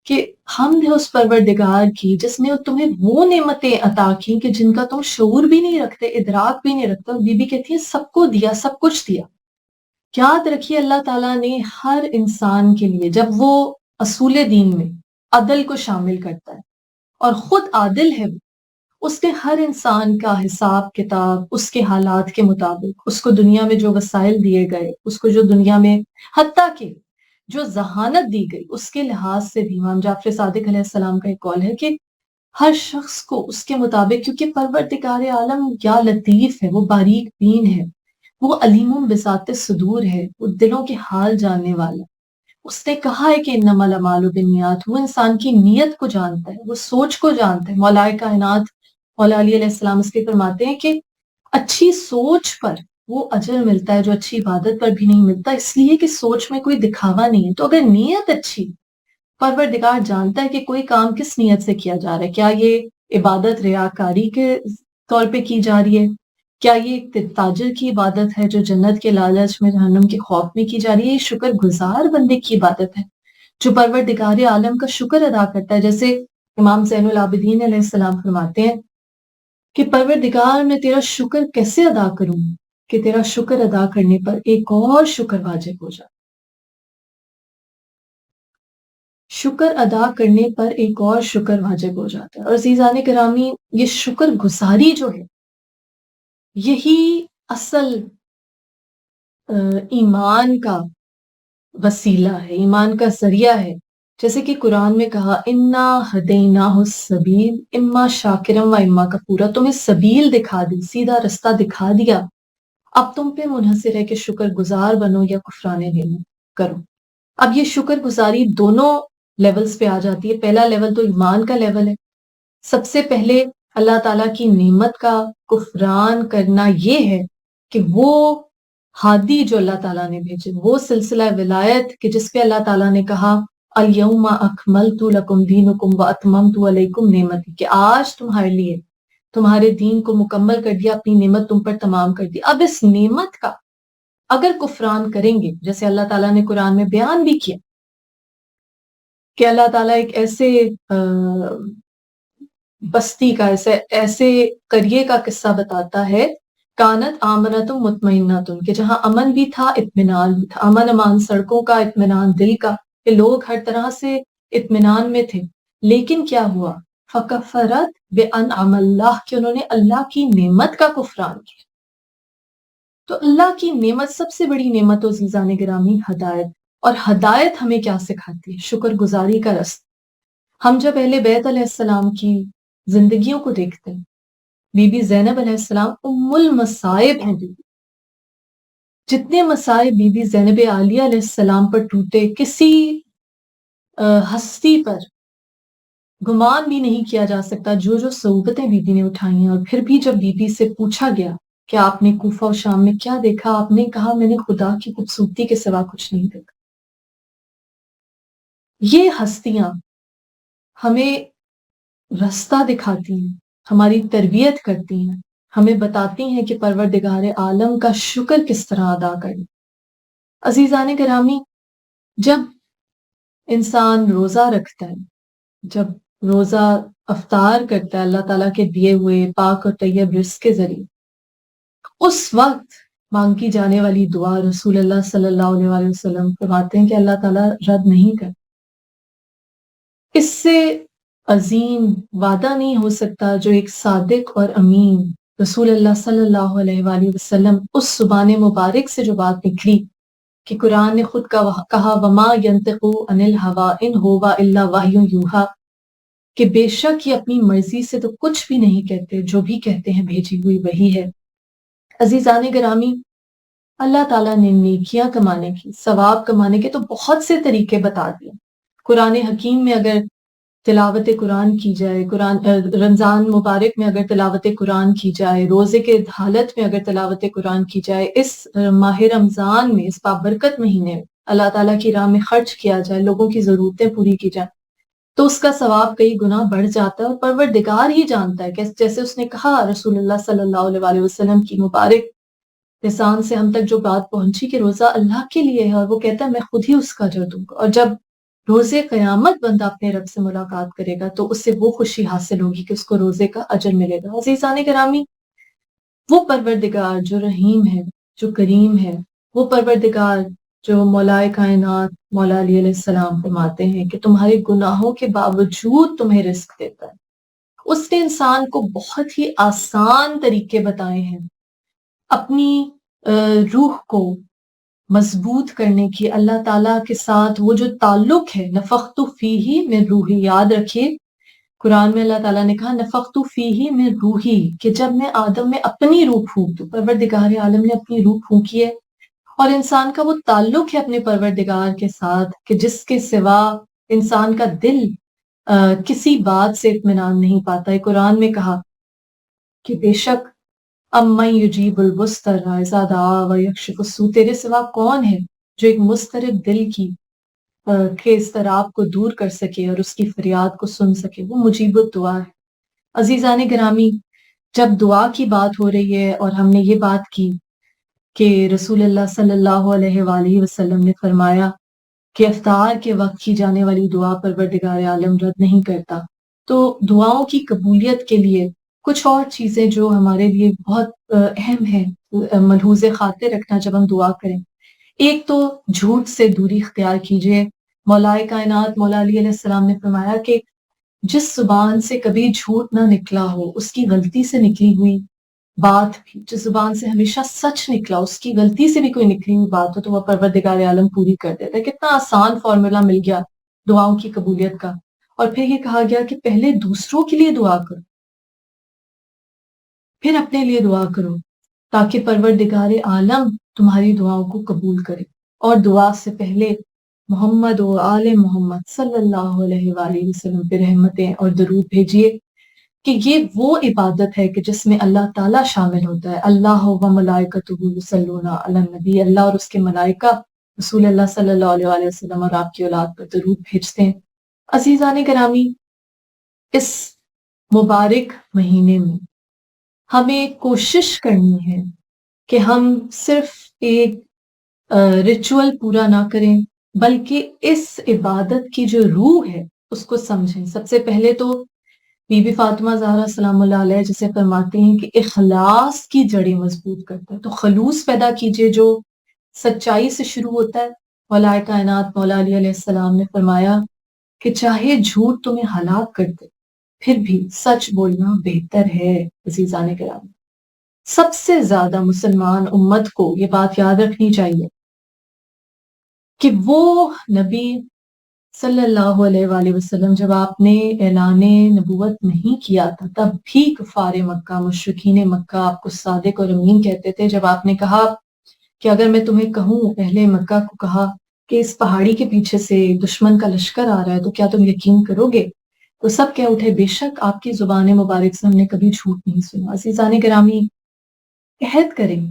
کہ حمد ہے اس پروردگار کی جس نے تمہیں وہ نعمتیں عطا کی کہ جن کا تم شعور بھی نہیں رکھتے، ادراک بھی نہیں رکھتے۔ اور بی بی کہتی ہے سب کو دیا، سب کچھ دیا۔ یاد رکھیے اللہ تعالیٰ نے ہر انسان کے لیے، جب وہ اصول دین میں عدل کو شامل کرتا ہے اور خود عادل ہے، اس نے ہر انسان کا حساب کتاب اس کے حالات کے مطابق، اس کو دنیا میں جو وسائل دیے گئے، اس کو جو دنیا میں حتیٰ کہ جو ذہانت دی گئی اس کے لحاظ سے بھی۔ امام جعفر صادق علیہ السلام کا ایک قول ہے کہ ہر شخص کو اس کے مطابق، کیونکہ پروردگار عالم یا لطیف ہے، وہ باریک بین ہے، وہ علیم بذات الصدور ہے، وہ دلوں کے حال جاننے والا. اس نے کہا ہے کہ انما الاعمال بالنیات، وہ انسان کی نیت کو جانتا ہے، وہ سوچ کو جانتا ہے. مولا کائنات مولا علی علیہ السلام اس کے فرماتے ہیں کہ اچھی سوچ پر وہ اجر ملتا ہے جو اچھی عبادت پر بھی نہیں ملتا، اس لیے کہ سوچ میں کوئی دکھاوا نہیں ہے. تو اگر نیت اچھی، پروردگار جانتا ہے کہ کوئی کام کس نیت سے کیا جا رہا ہے. کیا یہ عبادت ریاکاری کے طور پہ کی جا رہی ہے؟ کیا یہ ایک تاجر کی عبادت ہے جو جنت کے لالچ میں، جہنم کے خوف میں کی جا رہی ہے؟ یہ شکر گزار بندے کی عبادت ہے جو پروردگار عالم کا شکر ادا کرتا ہے. جیسے امام زین العابدین علیہ السلام فرماتے ہیں کہ پروردگار میں تیرا شکر کیسے ادا کروں کہ تیرا شکر ادا کرنے پر ایک اور شکر واجب ہو جائے. شکر ادا کرنے پر ایک اور شکر واجب ہو جاتا ہے. اور عزیزان گرامی، یہ شکر گزاری جو ہے یہی اصل ایمان کا وسیلہ ہے، ایمان کا ذریعہ ہے. جیسے کہ قرآن میں کہا انا ہدیناہ السبیل اما شاکرا و اما کفورا، تمہیں سبیل دکھا دی، سیدھا رستہ دکھا دیا، اب تم پہ منحصر ہے کہ شکر گزار بنو یا کفران نعمت کرو. اب یہ شکر گزاری دونوں لیولز پہ آ جاتی ہے. پہلا لیول تو ایمان کا لیول ہے. سب سے پہلے اللہ تعالیٰ کی نعمت کا کفران کرنا یہ ہے کہ وہ ہادی جو اللہ تعالیٰ نے بھیجے، وہ سلسلہ ولایت کہ جس پہ اللہ تعالیٰ نے کہا الیوم اکملت لکم دینکم واتممت علیکم نعمتی، کہ آج تمہارے لیے تمہارے دین کو مکمل کر دیا، اپنی نعمت تم پر تمام کر دی. اب اس نعمت کا اگر کفران کریں گے، جیسے اللہ تعالیٰ نے قرآن میں بیان بھی کیا کہ اللہ تعالیٰ ایک ایسے بستی کا، ایسے قریے کا قصہ بتاتا ہے، کانت آمنت مطمئنۃ، کہ جہاں امن بھی تھا، اطمینان بھی تھا، امن امان سڑکوں کا، اطمینان دل کا، کہ لوگ ہر طرح سے اطمینان میں تھے. لیکن کیا ہوا؟ فکفرت بانعم اللہ، کہ انہوں نے اللہ کی نعمت کا کفران کیا. تو اللہ کی نعمت، سب سے بڑی نعمت و عزیزان گرامی ہدایت. اور ہدایت ہمیں کیا سکھاتی ہے؟ شکر گزاری کا رستہ. ہم جب اہل بیت علیہ السلام کی زندگیوں کو دیکھتے ہیں، بی بی زینب علیہ السلام ام المصائب ہیں. جتنے مصائب بی بی زینب عالیہ علیہ السلام پر ٹوٹے، کسی ہستی پر گمان بھی نہیں کیا جا سکتا جو جو صعوبتیں بی بی نے اٹھائی ہیں. اور پھر بھی جب بی بی سے پوچھا گیا کہ آپ نے کوفہ و شام میں کیا دیکھا، آپ نے کہا میں نے خدا کی خوبصورتی کے سوا کچھ نہیں دیکھا. یہ ہستیاں ہمیں رستہ دکھاتی ہیں، ہماری تربیت کرتی ہیں، ہمیں بتاتی ہیں کہ پروردگار عالم کا شکر کس طرح ادا کریں. عزیزان گرامی، جب انسان روزہ رکھتا ہے، جب روزہ افطار کرتا ہے اللہ تعالیٰ کے دیے ہوئے پاک اور طیب رزق کے ذریعے، اس وقت مانگی جانے والی دعا رسول اللہ صلی اللہ علیہ وسلم فرماتے ہیں کہ اللہ تعالیٰ رد نہیں کرتا. اس سے عظیم وعدہ نہیں ہو سکتا جو ایک صادق اور امین رسول اللہ صلی اللہ علیہ وآلہ وسلم اس زبان مبارک سے جو بات نکلی کہ قرآن نے خود کہا وما ینطق عن الہوی ان ہوا الا وحی یوحی، کہ بے شک یہ اپنی مرضی سے تو کچھ بھی نہیں کہتے، جو بھی کہتے ہیں بھیجی ہوئی وحی ہے. عزیزان گرامی، اللہ تعالیٰ نے نیکیاں کمانے کی، ثواب کمانے کے تو بہت سے طریقے بتا دیے. قرآن حکیم میں اگر تلاوت قرآن کی جائے، رمضان مبارک میں اگر تلاوت قرآن کی جائے، روزے کے حالت میں اگر تلاوت قرآن کی جائے، اس ماہ رمضان میں، اس بابرکت مہینے میں اللہ تعالیٰ کی راہ میں خرچ کیا جائے، لوگوں کی ضرورتیں پوری کی جائیں، تو اس کا ثواب کئی گنا بڑھ جاتا ہے. اور پروردگار ہی جانتا ہے کہ جیسے اس نے کہا رسول اللہ صلی اللہ علیہ وسلم کی مبارک لسان سے ہم تک جو بات پہنچی کہ روزہ اللہ کے لیے ہے، اور وہ کہتا ہے میں خود ہی اس کا اجر دوں گا. اور جب روزے قیامت بندہ اپنے رب سے ملاقات کرے گا تو اس سے وہ خوشی حاصل ہوگی کہ اس کو روزے کا اجر ملے گا. عزیزان گرامی، وہ پروردگار جو رحیم ہے، جو کریم ہے، وہ پروردگار جو مولا کائنات مولا علی علیہ السلام فرماتے ہیں کہ تمہارے گناہوں کے باوجود تمہیں رزق دیتا ہے. اس نے انسان کو بہت ہی آسان طریقے بتائے ہیں اپنی روح کو مضبوط کرنے کی. اللہ تعالیٰ کے ساتھ وہ جو تعلق ہے، نفخت فیہ من روحی، یاد رکھیے قرآن میں اللہ تعالیٰ نے کہا نفختو فیہ من روحی، کہ جب میں آدم میں اپنی روح پھونک دوں، پروردگار عالم نے اپنی روح پھونکی ہے، اور انسان کا وہ تعلق ہے اپنے پروردگار کے ساتھ کہ جس کے سوا انسان کا دل کسی بات سے اطمینان نہیں پاتا ہے۔ قرآن میں کہا کہ بے شک امن یجیب المضطر اذا دعا ویکشف السوء، تیرے سوا کون ہے جو ایک مضطرب دل کی کے اضطراب کو دور کر سکے اور اس کی فریاد کو سن سکے، وہ مجیب الدعا ہے۔ عزیزان گرامی، جب دعا کی بات ہو رہی ہے اور ہم نے یہ بات کی کہ رسول اللہ صلی اللہ علیہ وآلہ وسلم نے فرمایا کہ افطار کے وقت کی جانے والی دعا پروردگار عالم رد نہیں کرتا، تو دعاؤں کی قبولیت کے لیے کچھ اور چیزیں جو ہمارے لیے بہت اہم ہیں ملحوظ خاطر رکھنا جب ہم دعا کریں۔ ایک تو جھوٹ سے دوری اختیار کیجیے۔ مولائے کائنات مولا علی علیہ السلام نے فرمایا کہ جس زبان سے کبھی جھوٹ نہ نکلا ہو، اس کی غلطی سے نکلی ہوئی بات بھی، جس زبان سے ہمیشہ سچ نکلا، اس کی غلطی سے بھی کوئی نکلی ہوئی بات ہو تو وہ پروردگار عالم پوری کر دیتا ہے۔ کتنا آسان فارمولا مل گیا دعاؤں کی قبولیت کا۔ اور پھر یہ کہا گیا کہ پہلے دوسروں کے لیے دعا کرو، پھر اپنے لیے دعا کرو، تاکہ پروردگار عالم تمہاری دعاؤں کو قبول کرے۔ اور دعا سے پہلے محمد و آل محمد صلی اللہ علیہ وآلہ وسلم پہ رحمتیں اور درود بھیجیے، کہ یہ وہ عبادت ہے کہ جس میں اللہ تعالیٰ شامل ہوتا ہے۔ اللہ و ملائکتہ یصلون علی النبی، اللہ اور اس کے ملائکہ رسول اللہ صلی اللہ علیہ وآلہ وسلم اور آپ کی اولاد پر درود بھیجتے ہیں۔ عزیزان گرامی، اس مبارک مہینے میں ہمیں کوشش کرنی ہے کہ ہم صرف ایک ریچول پورا نہ کریں، بلکہ اس عبادت کی جو روح ہے اس کو سمجھیں۔ سب سے پہلے تو بی بی فاطمہ زہرا سلام اللہ علیہ جسے فرماتی ہیں کہ اخلاص کی جڑیں مضبوط کرتا ہے، تو خلوص پیدا کیجئے جو سچائی سے شروع ہوتا ہے۔ مولا کائنات مولا علی علیہ السلام نے فرمایا کہ چاہے جھوٹ تمہیں ہلاک کر دے، پھر بھی سچ بولنا بہتر ہے۔ عزیزان کرام، سب سے زیادہ مسلمان امت کو یہ بات یاد رکھنی چاہیے کہ وہ نبی صلی اللہ علیہ وآلہ وسلم جب آپ نے اعلان نبوت نہیں کیا تھا، تب بھی کفار مکہ مشرکین مکہ آپ کو صادق اور امین کہتے تھے۔ جب آپ نے کہا کہ اگر میں تمہیں کہوں، اہل مکہ کو کہا کہ اس پہاڑی کے پیچھے سے دشمن کا لشکر آ رہا ہے تو کیا تم یقین کرو گے؟ تو سب کہہ اٹھے بے شک آپ کی زبان مبارک سے ہم نے کبھی جھوٹ نہیں سنا۔ عزیزان گرامی، عہد کریں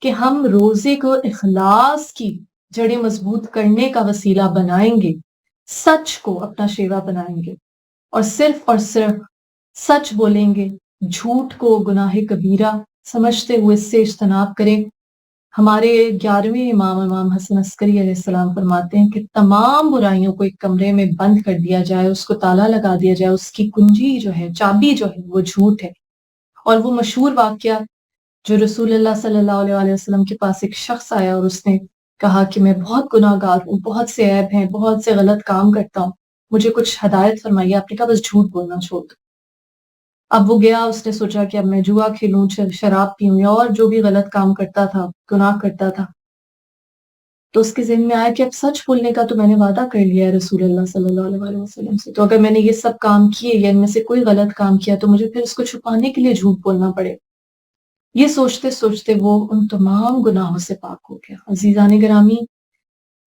کہ ہم روزے کو اخلاص کی جڑیں مضبوط کرنے کا وسیلہ بنائیں گے، سچ کو اپنا شیوا بنائیں گے، اور صرف سچ بولیں گے، جھوٹ کو گناہ کبیرہ سمجھتے ہوئے اس سے اجتناب کریں۔ ہمارے 11ویں امام حسن عسکری علیہ السلام فرماتے ہیں کہ تمام برائیوں کو ایک کمرے میں بند کر دیا جائے، اس کو تالا لگا دیا جائے، اس کی کنجی جو ہے، چابی جو ہے، وہ جھوٹ ہے۔ اور وہ مشہور واقعہ جو رسول اللہ صلی اللہ علیہ وآلہ وسلم کے پاس ایک شخص آیا اور اس نے کہا کہ میں بہت گناہ گار ہوں، بہت سے عیب ہیں، بہت سے غلط کام کرتا ہوں، مجھے کچھ ہدایت فرمائیے۔ آپ نے کہا بس جھوٹ بولنا چھوڑ دو۔ اب وہ گیا، اس نے سوچا کہ اب میں جوا کھیلوں، شراب پیوں، یا اور جو بھی غلط کام کرتا تھا، گناہ کرتا تھا، تو اس کے ذہن میں آیا کہ اب سچ بولنے کا تو میں نے وعدہ کر لیا ہے رسول اللہ صلی اللہ علیہ وآلہ وسلم سے، تو اگر میں نے یہ سب کام کیے یا ان میں سے کوئی غلط کام کیا تو مجھے پھر اس کو چھپانے کے لیے جھوٹ بولنا پڑے۔ یہ سوچتے سوچتے وہ ان تمام گناہوں سے پاک ہو گیا۔ عزیزان گرامی،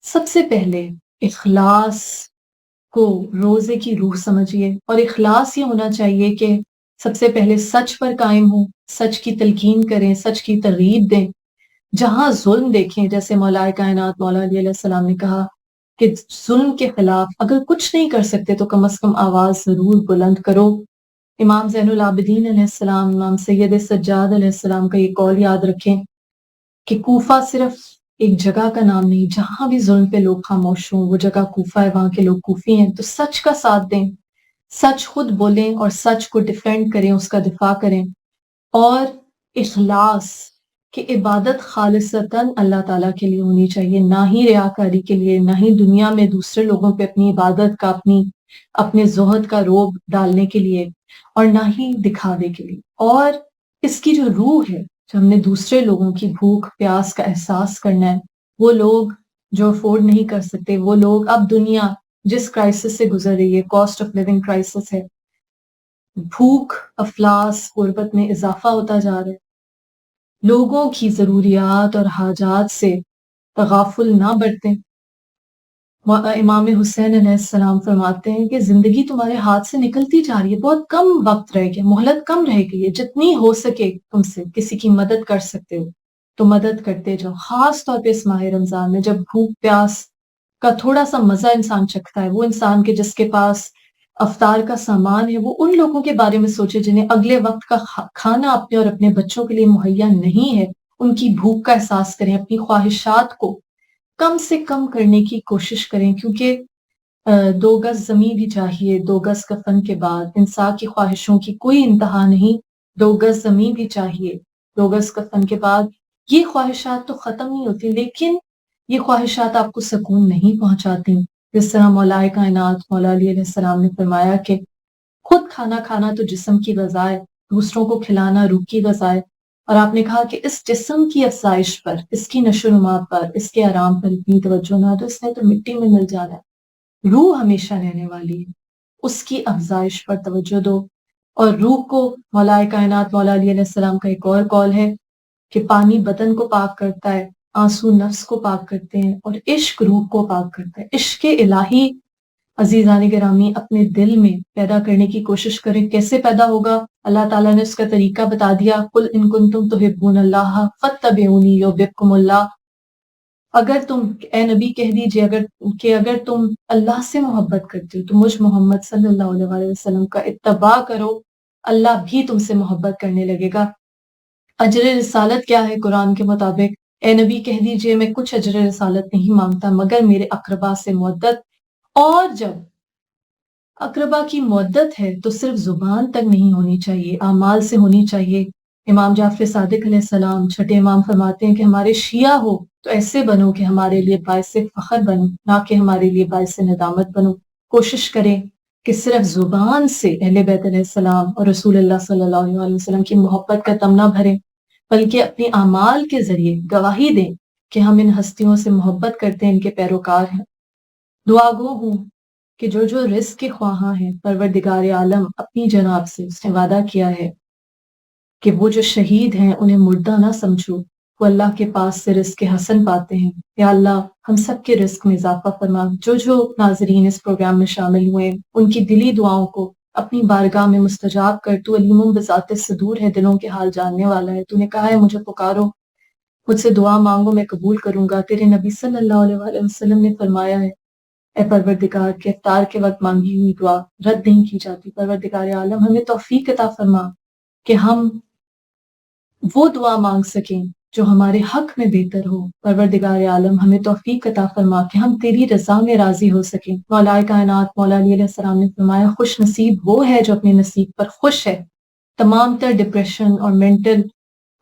سب سے پہلے اخلاص کو روزے کی روح سمجھیے، اور اخلاص یہ ہونا چاہیے کہ سب سے پہلے سچ پر قائم ہوں، سچ کی تلقین کریں، سچ کی ترغیب دیں۔ جہاں ظلم دیکھیں، جیسے مولا کائنات مولا علی علیہ السلام نے کہا کہ ظلم کے خلاف اگر کچھ نہیں کر سکتے تو کم از کم آواز ضرور بلند کرو۔ امام زین العابدین علیہ السلام، امام سید سجاد علیہ السلام کا یہ قول یاد رکھیں کہ کوفہ صرف ایک جگہ کا نام نہیں، جہاں بھی ظلم پہ لوگ خاموش ہوں وہ جگہ کوفہ ہے، وہاں کے لوگ کوفی ہیں۔ تو سچ کا ساتھ دیں، سچ خود بولیں اور سچ کو ڈیفینڈ کریں، اس کا دفاع کریں۔ اور اخلاص کہ عبادت خالصتاً اللہ تعالیٰ کے لیے ہونی چاہیے، نہ ہی ریاکاری کے لیے، نہ ہی دنیا میں دوسرے لوگوں پہ اپنی عبادت کا، اپنے زہد کا روب ڈالنے کے لیے، اور نہ ہی دکھاوے کے لیے۔ اور اس کی جو روح ہے، جو ہم نے دوسرے لوگوں کی بھوک پیاس کا احساس کرنا ہے، وہ لوگ جو افورڈ نہیں کر سکتے، وہ لوگ اب دنیا جس کرائسس سے گزر رہی ہے، کاسٹ آف لیونگ کرائسس ہے، بھوک، افلاس، غربت میں اضافہ ہوتا جا رہا ہے. لوگوں کی ضروریات اور حاجات سے تغافل نہ برتیں. امام حسین علیہ السلام فرماتے ہیں کہ زندگی تمہارے ہاتھ سے نکلتی جا رہی ہے، بہت کم وقت رہ گیا، مہلت کم رہ گئی ہے، جتنی ہو سکے تم سے کسی کی مدد کر سکتے ہو تو مدد کرتے جاؤ. خاص طور پہ اس ماہ رمضان میں جب بھوک پیاس کا تھوڑا سا مزہ انسان چکھتا ہے، وہ انسان کے جس کے پاس افطار کا سامان ہے، وہ ان لوگوں کے بارے میں سوچے جنہیں اگلے وقت کا کھانا اپنے اور اپنے بچوں کے لیے مہیا نہیں ہے. ان کی بھوک کا احساس کریں، اپنی خواہشات کو کم سے کم کرنے کی کوشش کریں، کیونکہ 2 گز زمیں بھی چاہیے 2 گز کفن کے بعد. انسان کی خواہشوں کی کوئی انتہا نہیں. 2 گز زمیں بھی چاہیے 2 گز کفن کے بعد. یہ خواہشات تو ختم نہیں ہوتی، لیکن یہ خواہشات آپ کو سکون نہیں پہنچاتی. جس طرح مولا کائنات مولا علی علیہ السلام نے فرمایا کہ خود کھانا کھانا تو جسم کی غذا ہے، دوسروں کو کھلانا روح کی غذا ہے. اور آپ نے کہا کہ اس جسم کی افزائش پر، اس کی نشو و نما پر، اس کے آرام پر اتنی توجہ نہ دو، اس نے تو مٹی میں مل جانا ہے. روح ہمیشہ رہنے والی ہے، اس کی افزائش پر توجہ دو. اور روح کو مولا کائنات مولا علی علیہ السلام کا ایک اور قول ہے کہ پانی بدن کو پاک کرتا ہے، آنسو نفس کو پاک کرتے ہیں، اور عشق روح کو پاک کرتا ہے. عشق الہی عزیزان گرامی اپنے دل میں پیدا کرنے کی کوشش کریں. کیسے پیدا ہوگا؟ اللہ تعالیٰ نے اس کا طریقہ بتا دیا. قل ان کنتم تحبون اللہ فاتبعونی یحببکم اللہ. اگر تم اے نبی کہہ دیجئے اگر تم اللہ سے محبت کرتے ہو تو مجھ محمد صلی اللہ علیہ وسلم کا اتباع کرو، اللہ بھی تم سے محبت کرنے لگے گا. اجر رسالت کیا ہے قرآن کے مطابق؟ اے نبی کہہ دیجئے میں کچھ اجر رسالت نہیں مانگتا مگر میرے اقربا سے مودت. اور جب اقربا کی مودت ہے تو صرف زبان تک نہیں ہونی چاہیے، اعمال سے ہونی چاہیے. امام جعفر صادق علیہ السلام چھٹے امام فرماتے ہیں کہ ہمارے شیعہ ہو تو ایسے بنو کہ ہمارے لیے باعث فخر بنو، نہ کہ ہمارے لیے باعث ندامت بنو. کوشش کریں کہ صرف زبان سے اہل بیت علیہ السلام اور رسول اللہ صلی اللہ علیہ وسلم کی محبت کا تمنا بھریں، بلکہ اپنے اعمال کے ذریعے گواہی دیں کہ ہم ان ہستیوں سے محبت کرتے ہیں، ان کے پیروکار ہیں. دعا گو ہوں کہ جو رزق کے خواہاں ہیں، پروردگار عالم اپنی جناب سے اس نے وعدہ کیا ہے کہ وہ جو شہید ہیں انہیں مردہ نہ سمجھو، وہ اللہ کے پاس سے رزق حسن پاتے ہیں. یا اللہ ہم سب کے رزق میں اضافہ فرما. جو ناظرین اس پروگرام میں شامل ہوئے ان کی دلی دعاؤں کو اپنی بارگاہ میں مستجاب کر. تو علیم بذات صدور ہے، دلوں کے حال جاننے والا ہے. تو نے کہا ہے مجھے پکارو، مجھ سے دعا مانگو، میں قبول کروں گا. تیرے نبی صلی اللہ علیہ وسلم نے فرمایا ہے اے پروردگار کے افطار کے وقت مانگی ہوئی دعا رد نہیں کی جاتی. پروردگار عالم ہمیں توفیق عطا فرما کہ ہم وہ دعا مانگ سکیں جو ہمارے حق میں بہتر ہو. پروردگار عالم ہمیں توفیق عطا فرما کہ ہم تیری رضا میں راضی ہو سکیں. مولا کائنات مولا علی علیہ السلام نے فرمایا خوش نصیب وہ ہے جو اپنے نصیب پر خوش ہے. تمام تر ڈپریشن اور مینٹل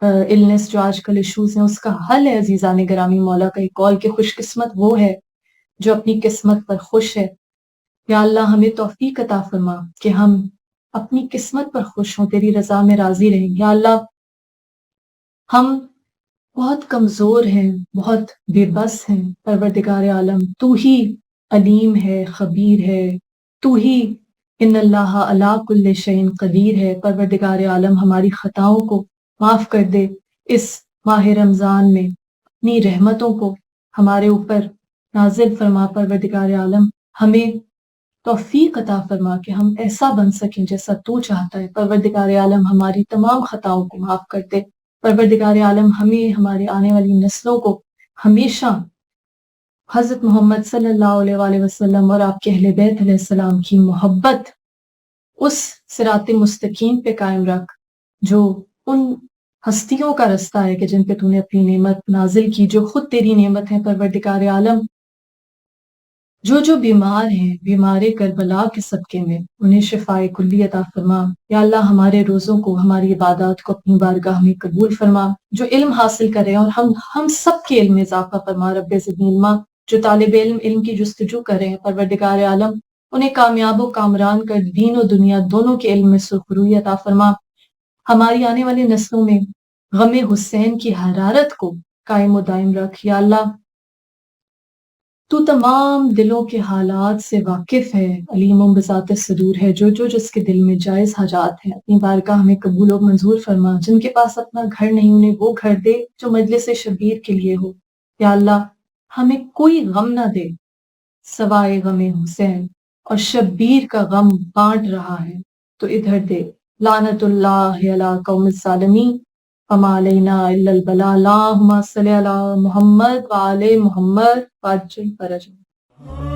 النس جو آج کل ایشوز ہیں اس کا حل ہے عزیزان گرامی مولا کا ایک قول کہ خوش قسمت وہ ہے جو اپنی قسمت پر خوش ہے. یا اللہ ہمیں توفیق عطا فرما کہ ہم اپنی قسمت پر خوش ہوں، تیری رضا میں راضی رہیں. یا اللہ ہم بہت کمزور ہیں، بہت بے بس ہیں. پروردگار عالم تو ہی علیم ہے، خبیر ہے، تو ہی ان اللہ علی کل شیء قدیر ہے. پروردگار عالم ہماری خطاؤں کو معاف کر دے. اس ماہ رمضان میں اپنی رحمتوں کو ہمارے اوپر نازل فرما. پروردگار عالم ہمیں توفیق عطا فرما کہ ہم ایسا بن سکیں جیسا تو چاہتا ہے. پروردگار عالم ہماری تمام خطاؤں کو معاف کر دے. پروردگار عالم ہمیں ہمارے آنے والی نسلوں کو ہمیشہ حضرت محمد صلی اللہ علیہ وآلہ وسلم اور آپ کے اہل بیت علیہ السلام کی محبت اس صراط مستقیم پہ قائم رکھ جو ان ہستیوں کا رستہ ہے کہ جن پہ تو نے اپنی نعمت نازل کی، جو خود تیری نعمت ہے. پروردگار عالم جو بیمار ہیں بیمار کربلا کے صدقے میں انہیں شفائے کلی عطا فرما. یا اللہ ہمارے روزوں کو ہماری عبادات کو اپنی بارگاہ میں قبول فرما. جو علم حاصل کریں اور ہم سب کے علم میں اضافہ فرما. رب زدنی علما. جو طالب علم کی جستجو کر رہے ہیں پروردگار عالم انہیں کامیاب و کامران کر، دین و دنیا دونوں کے علم میں سرخروئی عطا فرما. ہماری آنے والی نسلوں میں غم حسین کی حرارت کو قائم و دائم رکھ. یا اللہ تو تمام دلوں کے حالات سے واقف ہے، علیم بذات صدور ہے، جو جس کے دل میں جائز حاجات ہیں اپنی بارگاہ ہمیں قبول و منظور فرما، جن کے پاس اپنا گھر نہیں انہیں وہ گھر دے جو مجلس شبیر کے لیے ہو۔ یا اللہ ہمیں کوئی غم نہ دے سوائے غم حسین، اور شبیر کا غم بانٹ رہا ہے تو ادھر دے۔ لعنت اللہ علی قوم الظالمین وما علینا الا البلاء، اللہم صلی علی محمد وآل محمد وعجل فرجہ۔